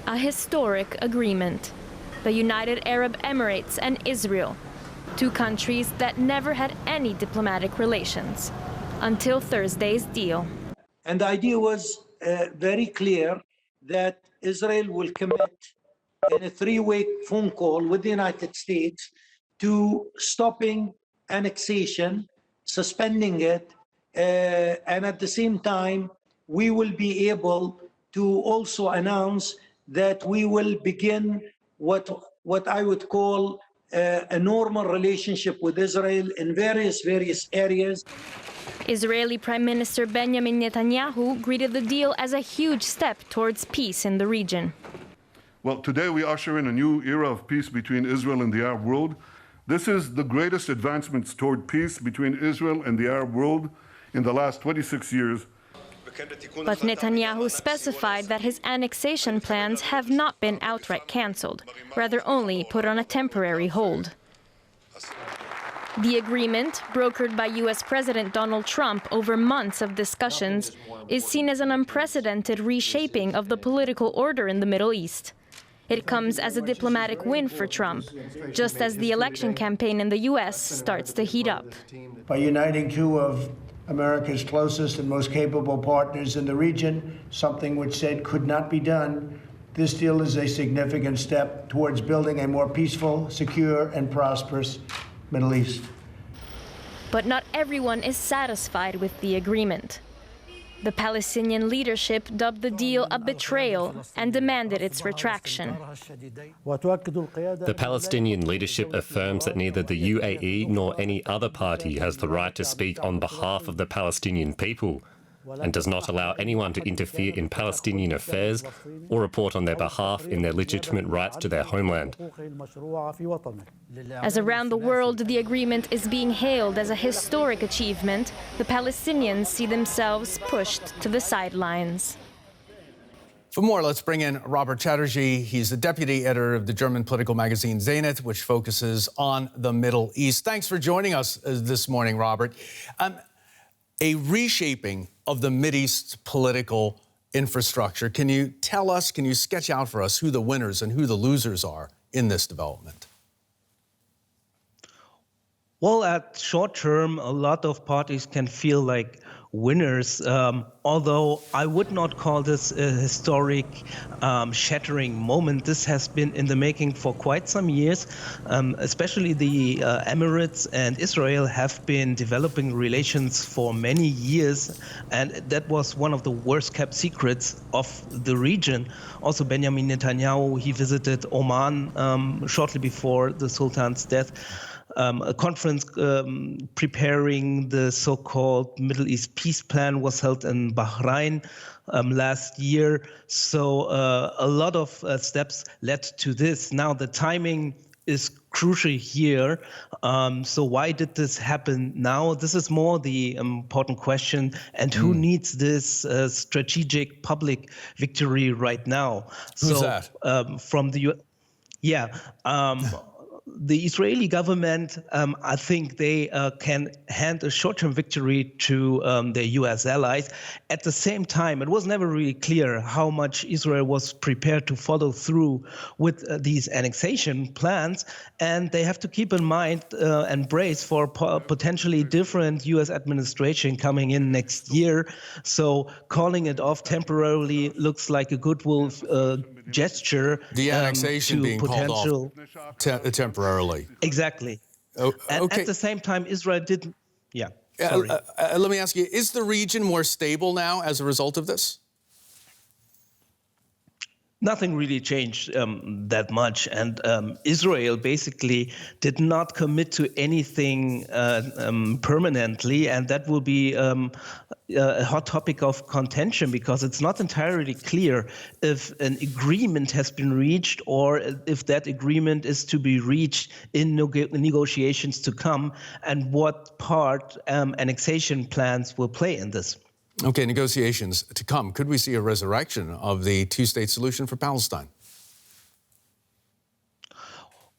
A historic agreement. The United Arab Emirates and Israel, two countries that never had any diplomatic relations until Thursday's deal. And the idea was very clear that Israel will commit in a three-way phone call with the United States to stopping annexation, suspending it, and at the same time, we will be able to also announce that we will begin what I would call a normal relationship with Israel in various areas. Israeli Prime Minister Benjamin Netanyahu greeted the deal as a huge step towards peace in the region. Well, today we usher in a new era of peace between Israel and the Arab world. This is the greatest advancements toward peace between Israel and the Arab world in the last 26 years. But Netanyahu specified that his annexation plans have not been outright cancelled, rather only put on a temporary hold. The agreement, brokered by U.S. President Donald Trump over months of discussions, is seen as an unprecedented reshaping of the political order in the Middle East. It comes as a diplomatic win for Trump, just as the election campaign in the U.S. starts to heat up. By uniting two of America's closest and most capable partners in the region, something which said could not be done, this deal is a significant step towards building a more peaceful, secure, and prosperous Middle East. But not everyone is satisfied with the agreement. The Palestinian leadership dubbed the deal a betrayal and demanded its retraction. The Palestinian leadership affirms that neither the UAE nor any other party has the right to speak on behalf of the Palestinian people, and does not allow anyone to interfere in Palestinian affairs or report on their behalf in their legitimate rights to their homeland. As around the world the agreement is being hailed as a historic achievement, the Palestinians see themselves pushed to the sidelines. For more, let's bring in Robert Chatterjee. He's the deputy editor of the German political magazine Zenit, which focuses on the Middle East. Thanks for joining us this morning, Robert. A reshaping of the Mideast political infrastructure. Can you tell us, can you sketch out for us who the winners and who the losers are in this development? Well, at short term, a lot of parties can feel like winners, although I would not call this a historic shattering moment. This has been in the making for quite some years. Especially the Emirates and Israel have been developing relations for many years, and that was one of the worst kept secrets of the region. Also, Benjamin Netanyahu, he visited Oman shortly before the Sultan's death. A conference preparing the so-called Middle East peace plan was held in Bahrain last year. So a lot of steps led to this. Now the timing is crucial here. So why did this happen now? This is more the important question. And who needs this strategic public victory right now? Who's that? From the the Israeli government, I think they can hand a short-term victory to their U.S. allies. At the same time, it was never really clear how much Israel was prepared to follow through with these annexation plans. And they have to keep in mind and brace for potentially different U.S. administration coming in next year. So calling it off temporarily looks like a goodwill gesture. The annexation being called off temporarily. Exactly. And at the same time, Israel didn't. Let me ask you, is the region more stable now as a result of this? Nothing really changed that much, and Israel basically did not commit to anything permanently, and that will be a hot topic of contention because it's not entirely clear if an agreement has been reached or if that agreement is to be reached in negotiations to come, and what part annexation plans will play in this. Okay, negotiations to come. Could we see a resurrection of the two-state solution for Palestine?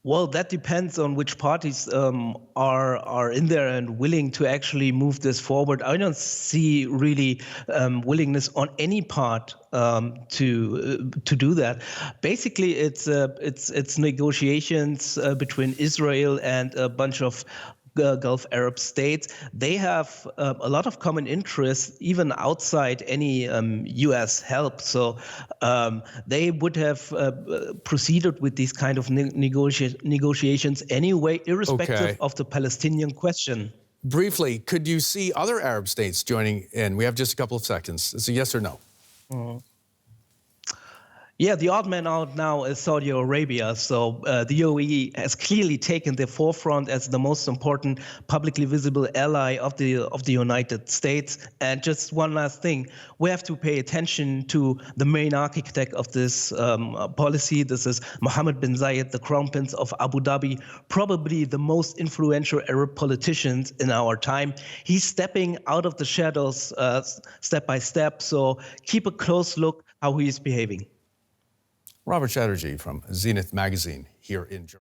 Well, that depends on which parties are in there and willing to actually move this forward. I don't see really willingness on any part to do that. Basically, it's negotiations between Israel and a bunch of Gulf Arab states. They have a lot of common interests, even outside any U.S. help. So they would have proceeded with these kind of negotiations anyway, irrespective of the Palestinian question. Briefly, could you see other Arab states joining in? We have just a couple of seconds. It's a yes or no. Yeah, the odd man out now is Saudi Arabia. So the UAE has clearly taken the forefront as the most important publicly visible ally of the United States. And just one last thing, we have to pay attention to the main architect of this policy. This is Mohammed bin Zayed, the Crown Prince of Abu Dhabi, probably the most influential Arab politician in our time. He's stepping out of the shadows step by step. So keep a close look how he is behaving. Robert Chatterjee from Zenith magazine here in Germany.